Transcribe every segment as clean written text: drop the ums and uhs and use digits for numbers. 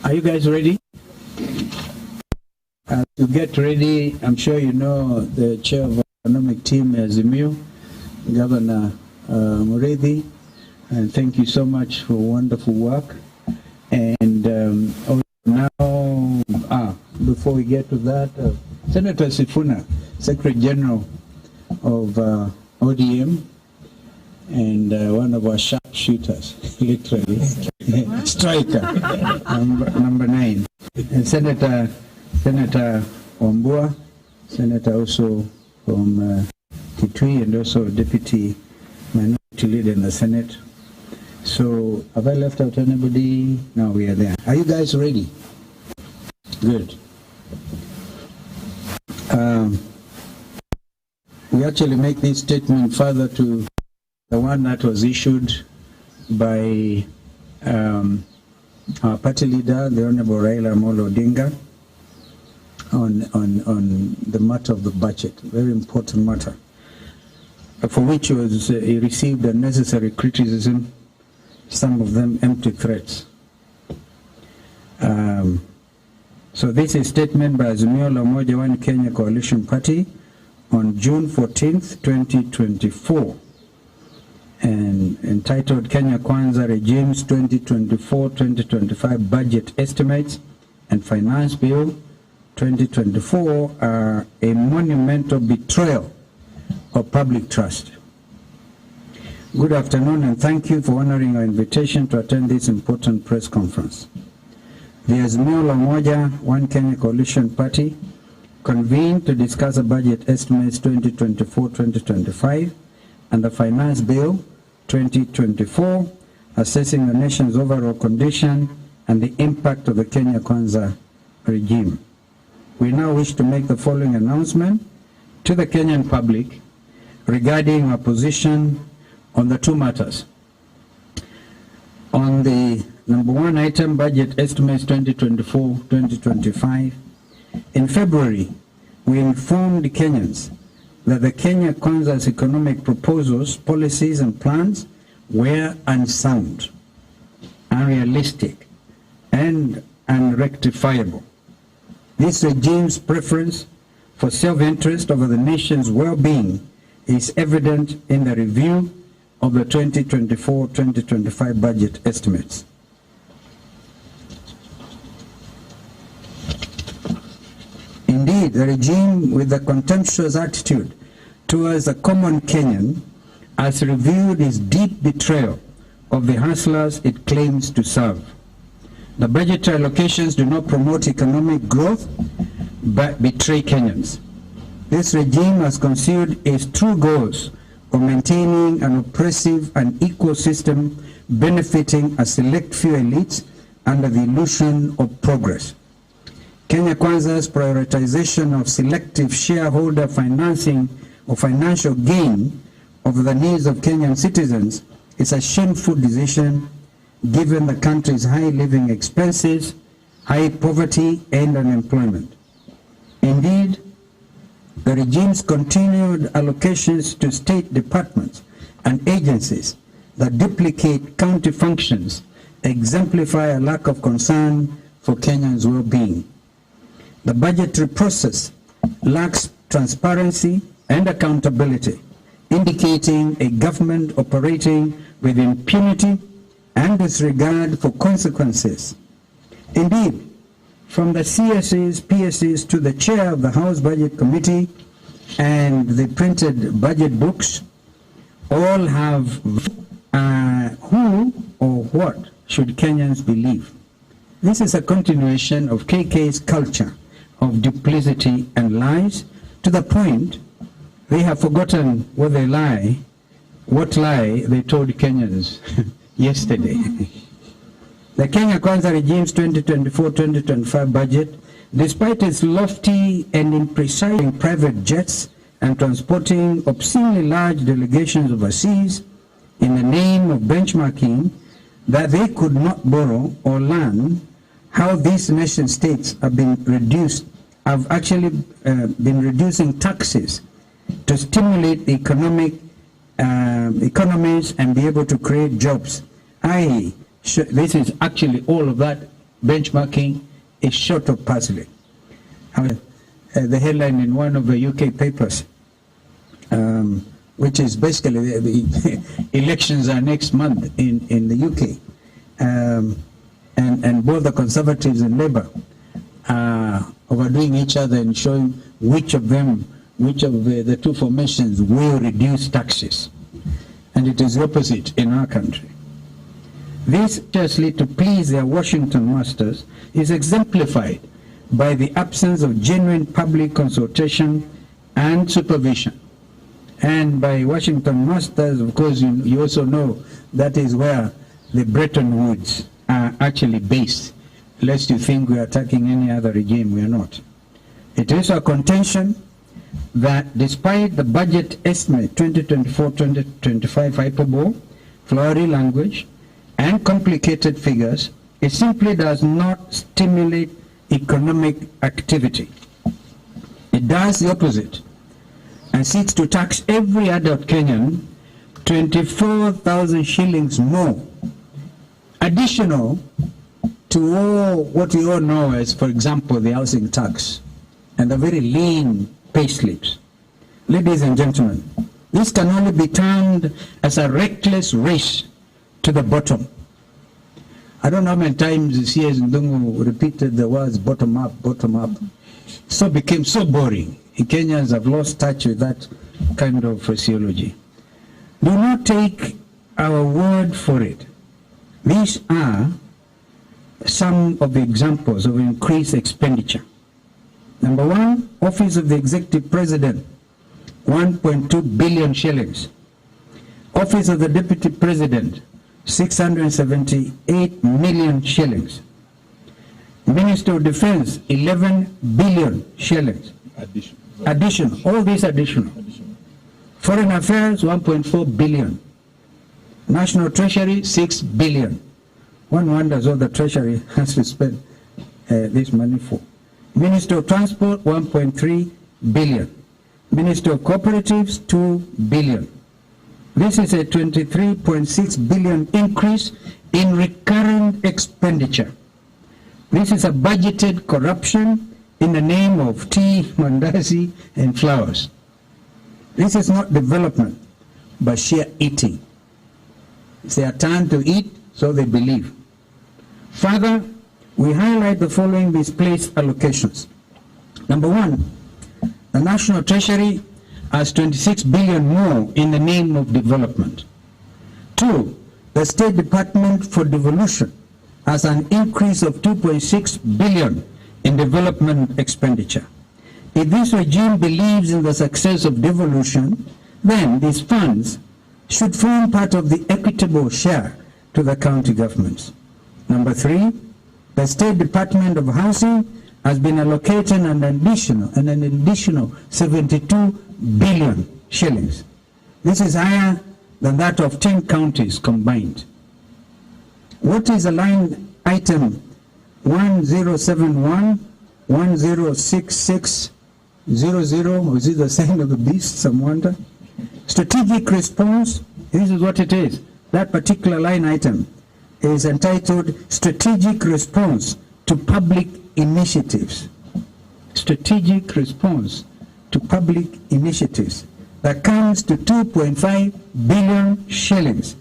Are you guys ready? To get ready, I'm sure you know the chair of the economic team, Azimio, Governor Mureithi, and thank you so much for wonderful work. And now, before we get to that, Senator Sifuna, Secretary General of ODM, and one of our sharpshooters, literally, striker, number 9, and Senator Wambua, Senator also from Kitui, and also Deputy Minority Leader in the Senate. So, have I left out anybody? No, we are there. Are you guys ready? Good. We actually make this statement further to the one that was issued by our party leader, the Honorable Raila Amolo Odinga, on the matter of the budget, very important matter, for which he received unnecessary criticism, some of them empty threats. So this is a statement by Azimio la Umoja One Kenya Coalition Party on June 14th, 2024, and entitled Kenya Kwanza Regimes 2024-2025 Budget Estimates and Finance Bill 2024 are a monumental betrayal of public trust. Good afternoon, and thank you for honoring our invitation to attend this important press conference. The Azimio la Umoja One Kenya Coalition Party convened to discuss the budget estimates 2024-2025 and the Finance Bill 2024, assessing the nation's overall condition and the impact of the Kenya Kwanza regime. We now wish to make the following announcement to the Kenyan public regarding our position on the two matters. On the number 1 item, budget estimates 2024-2025, in February, we informed Kenyans that the Kenya Kwanza's economic proposals, policies, and plans were unsound, unrealistic, and unrectifiable. This regime's preference for self-interest over the nation's well-being is evident in the review of the 2024-2025 budget estimates. Indeed, the regime, with a contemptuous attitude towards the common Kenyan, has revealed its deep betrayal of the hustlers it claims to serve. The budgetary allocations do not promote economic growth, but betray Kenyans. This regime has concealed its true goals of maintaining an oppressive and equal system benefiting a select few elites under the illusion of progress. Kenya Kwanza's prioritization of selective shareholder financing or financial gain over the needs of Kenyan citizens is a shameful decision given the country's high living expenses, high poverty, and unemployment. Indeed, the regime's continued allocations to state departments and agencies that duplicate county functions exemplify a lack of concern for Kenyans' well-being. The budgetary process lacks transparency and accountability, indicating a government operating with impunity and disregard for consequences. Indeed, from the CSAs, PSAs to the chair of the House Budget Committee and the printed budget books, all have who or what should Kenyans believe. This is a continuation of KK's culture of duplicity and lies, to the point they have forgotten what lie they told Kenyans yesterday. The Kenya Kwanza regime's 2024-2025 budget, despite its lofty and imprecise private jets and transporting obscenely large delegations overseas in the name of benchmarking that they could not borrow or learn how these nation states have actually been reducing taxes to stimulate the economies and be able to create jobs, i.e., This is actually all of that benchmarking is short of puzzling. The headline in one of the UK papers, which is basically the elections are next month in the UK, and both the Conservatives and Labour are overdoing each other and showing which of the two formations will reduce taxes. And it is the opposite in our country. This, justly to please their Washington masters, is exemplified by the absence of genuine public consultation and supervision. And by Washington masters, of course, you also know that is where the Bretton Woods are actually based. Lest you think we are attacking any other regime, we are not. It is a contention that despite the budget estimate 2024-2025 hyperbole, flowery language, and complicated figures, it simply does not stimulate economic activity. It does the opposite and seeks to tax every adult Kenyan 24,000 shillings more, additional to all what we all know as, for example, the housing tax and the very lean pay slips. Ladies and gentlemen, this can only be termed as a reckless race to the bottom. I don't know how many times C.S. Ndungu repeated the words bottom up, bottom up. So became so boring. Kenyans have lost touch with that kind of phraseology. Do not take our word for it. These are some of the examples of increased expenditure. Number one, Office of the Executive President, 1.2 billion shillings. Office of the Deputy President, 678 million shillings. Minister of Defense, 11 billion shillings. Additional. All these additional. Foreign Affairs, 1.4 billion. National Treasury, 6 billion. One wonders what the Treasury has to spend this money for. Minister of Transport, 1.3 billion. Minister of Cooperatives, 2 billion. This is a 23.6 billion increase in recurrent expenditure. This is a budgeted corruption in the name of tea, mandazi, and flowers. This is not development, but sheer eating. It's their time to eat, so they believe. Further, we highlight the following misplaced allocations. Number one, the National Treasury has 26 billion more in the name of development. Two, the State Department for Devolution has an increase of 2.6 billion in development expenditure. If this regime believes in the success of devolution, then these funds should form part of the equitable share to the county governments. Number three, the State Department of Housing has been allocated an additional 72 billion shillings. This is higher than that of 10 counties combined. What is the line item 1071 106600? Is it the sign of the beast? Some wonder. Strategic response. This is what it is. That particular line item is entitled Strategic Response to Public Initiatives. Strategic Response to Public Initiatives. That comes to 2.5 billion shillings.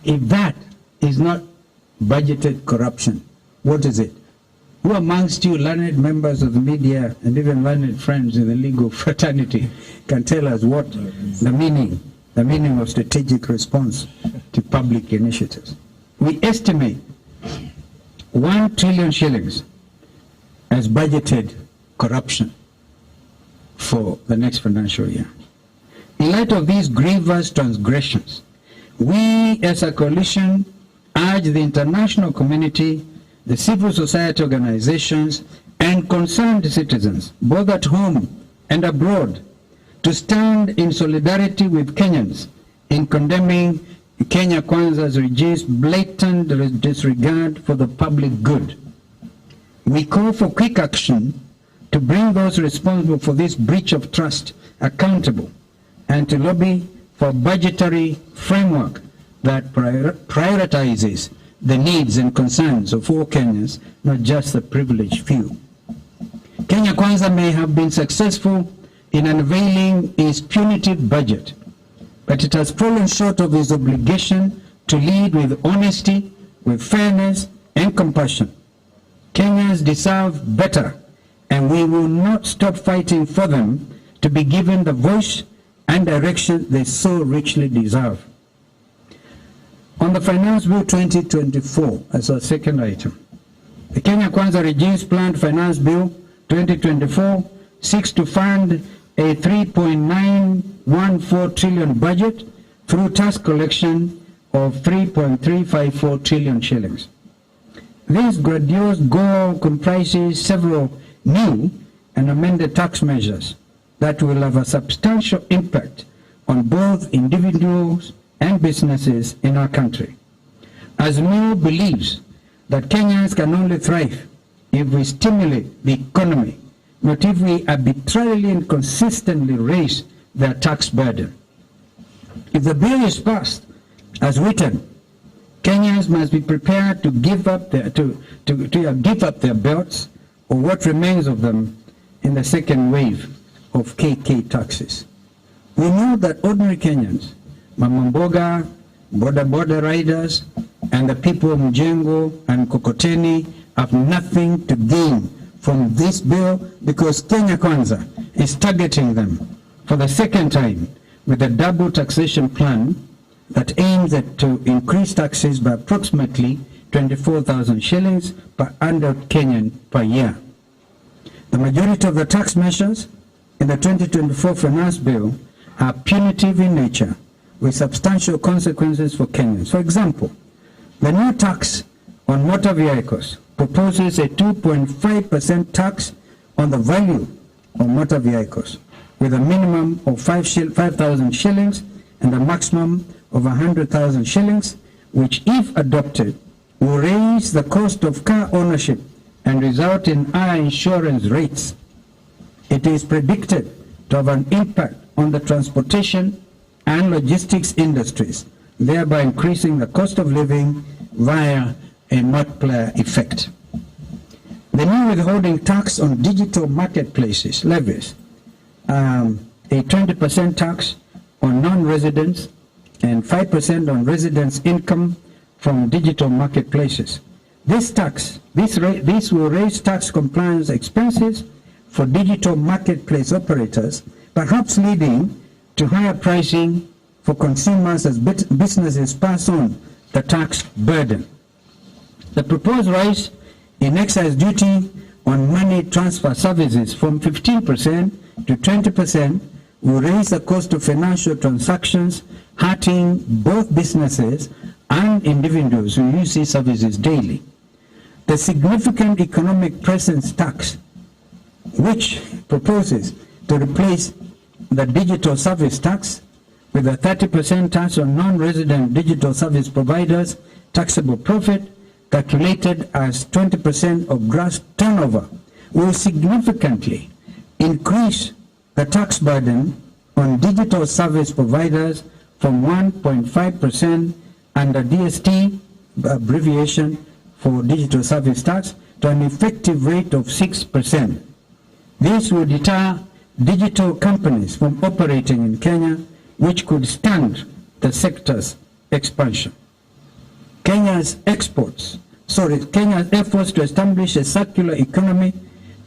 If that is not budgeted corruption, what is it? Who amongst you learned members of the media and even learned friends in the legal fraternity can tell us what the meaning of strategic response to public initiatives? We estimate 1 trillion shillings as budgeted corruption for the next financial year. In light of these grievous transgressions, we as a coalition urge the international community, the civil society organizations, and concerned citizens, both at home and abroad, to stand in solidarity with Kenyans in condemning Kenya Kwanza's regime's blatant disregard for the public good. We call for quick action to bring those responsible for this breach of trust accountable and to lobby for a budgetary framework that prioritizes the needs and concerns of all Kenyans, not just the privileged few. Kenya Kwanza may have been successful in unveiling its punitive budget, but it has fallen short of its obligation to lead with honesty, with fairness and compassion. Kenyans deserve better, and we will not stop fighting for them to be given the voice and direction they so richly deserve. On the Finance Bill 2024, as our second item, the Kenya Kwanza regime's planned Finance Bill 2024 seeks to fund a 3.914 trillion budget through tax collection of 3.354 trillion shillings. This grandiose goal comprises several new and amended tax measures that will have a substantial impact on both individuals and businesses in our country. Azimio believes that Kenyans can only thrive if we stimulate the economy, not if we arbitrarily and consistently raise their tax burden. If the bill is passed as written, Kenyans must be prepared to give up their belts, or what remains of them, in the second wave of KK taxes. We know that ordinary Kenyans, Mama Mboga, boda riders, and the people of Mjengo and Kokoteni have nothing to gain from this bill, because Kenya Kwanza is targeting them for the second time with a double taxation plan that aims to increase taxes by approximately 24,000 shillings per adult Kenyan per year. The majority of the tax measures in the 2024 Finance Bill are punitive in nature, with substantial consequences for Kenyans. For example, the new tax on motor vehicles proposes a 2.5% tax on the value of motor vehicles, with a minimum of 5,000 shillings and a maximum of 100,000 shillings, which, if adopted, will raise the cost of car ownership and result in higher insurance rates. It is predicted to have an impact on the transportation and logistics industries, thereby increasing the cost of living via a multiplier effect. The new withholding tax on digital marketplaces levies a 20% tax on non-residents and 5% on residents' income from digital marketplaces. This will raise tax compliance expenses for digital marketplace operators, perhaps leading to higher pricing for consumers as businesses pass on the tax burden. The proposed rise in excise duty on money transfer services from 15% to 20% will raise the cost of financial transactions, hurting both businesses and individuals who use these services daily. The significant economic presence tax, which proposes to replace the digital service tax with a 30% tax on non-resident digital service providers' taxable profit, calculated as 20% of gross turnover, will significantly increase the tax burden on digital service providers from 1.5% under DST, abbreviation for digital service tax, to an effective rate of 6%. This will deter digital companies from operating in Kenya, which could stunt the sector's expansion. Kenya's efforts to establish a circular economy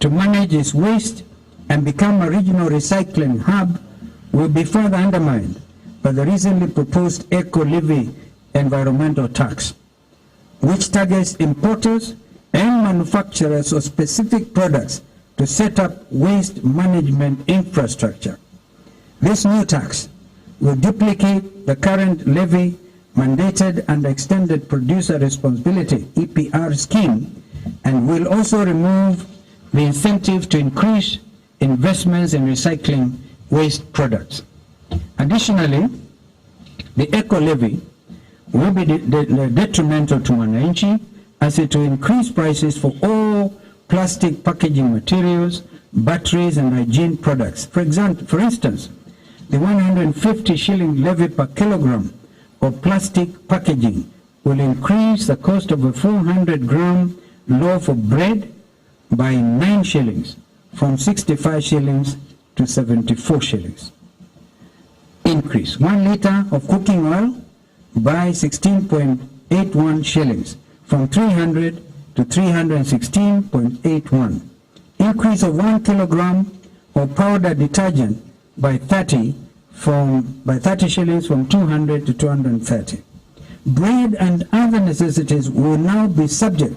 to manage its waste and become a regional recycling hub will be further undermined by the recently proposed eco-levy environmental tax, which targets importers and manufacturers of specific products to set up waste management infrastructure. This new tax will duplicate the current levy mandated under Extended Producer Responsibility (EPR) scheme, and will also remove the incentive to increase investments in recycling waste products. Additionally, the eco-levy will be detrimental to Mwananchi, as it will increase prices for all plastic packaging materials, batteries, and hygiene products. For instance, the 150 shilling levy per kilogram of plastic packaging will increase the cost of a 400-gram loaf of bread by 9 shillings, from 65 shillings to 74 shillings. Increase 1 liter of cooking oil by 16.81 shillings, from 300 to 316.81. Increase of 1 kilogram of powder detergent by 30 shillings, from 200 to 230. Bread and other necessities will now be subject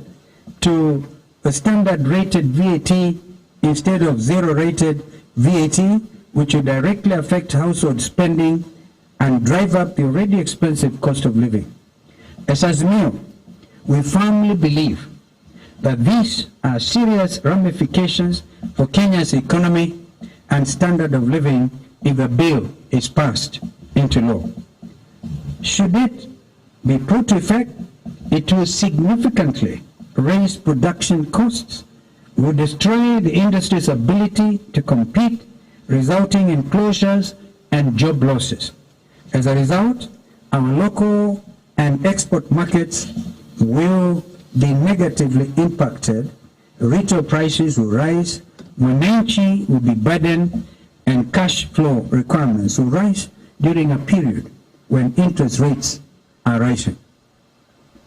to a standard rated VAT instead of zero rated VAT, which will directly affect household spending and drive up the already expensive cost of living. As Azimio, we firmly believe that these are serious ramifications for Kenya's economy and standard of living if the bill is passed into law. Should it be put to effect, it will significantly raise production costs, will destroy the industry's ability to compete, resulting in closures and job losses. As a result, our local and export markets will be negatively impacted, retail prices will rise, wananchi will be burdened, and cash flow requirements will rise during a period when interest rates are rising.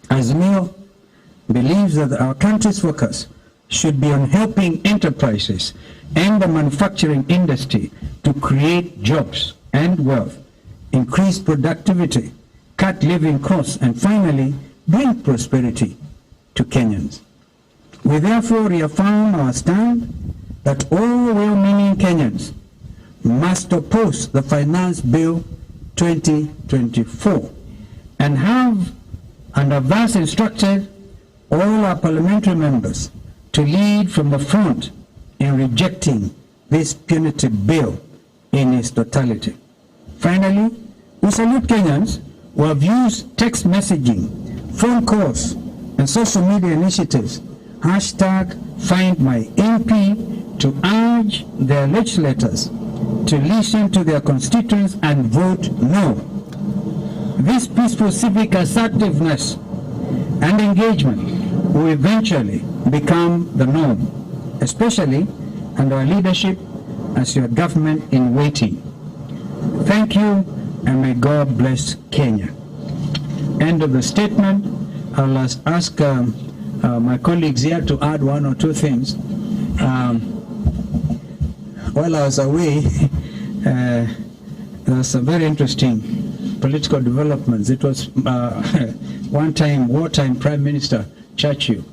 Azimio believes that our country's focus should be on helping enterprises and the manufacturing industry to create jobs and wealth, increase productivity, cut living costs, and finally bring prosperity to Kenyans. We therefore reaffirm our stand that all well-meaning Kenyans must oppose the Finance Bill 2024 and have thus instructed all our parliamentary members to lead from the front in rejecting this punitive bill in its totality. Finally, we salute Kenyans who have used text messaging, phone calls, and social media initiatives, #FindMyMP, to urge their legislators to listen to their constituents and vote no. This peaceful civic assertiveness and engagement will eventually become the norm, especially under our leadership as your government in waiting. Thank you, and may God bless Kenya. End of the statement. I'll ask my colleagues here to add one or two things. While I was away, there was some very interesting political developments. It was one-time wartime Prime Minister Churchill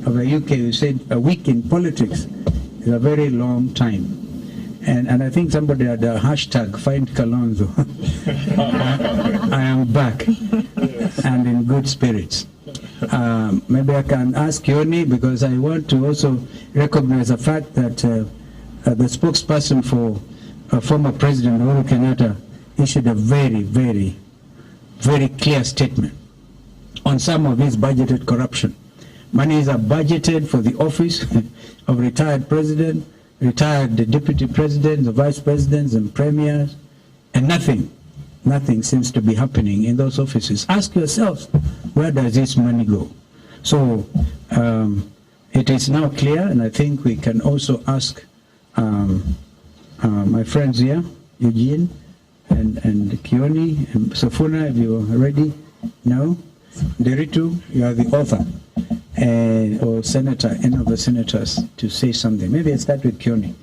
of the UK who said a week in politics is a very long time. And I think somebody had a hashtag, find Kalonzo. I am back and in good spirits. Maybe I can ask Yoni, because I want to also recognize the fact that the spokesperson for former President Uhuru Kenyatta issued a very, very, very clear statement on some of his budgeted corruption. Monies are budgeted for the office of retired president, retired deputy presidents, the vice presidents and premiers, and nothing seems to be happening in those offices. Ask yourselves, where does this money go? So it is now clear, and I think we can also ask my friends here, Eugene and Kioni and Safuna, if you are ready. No? Deritu, you are the author, or senator, any of the senators, to say something. Maybe I start with Kioni.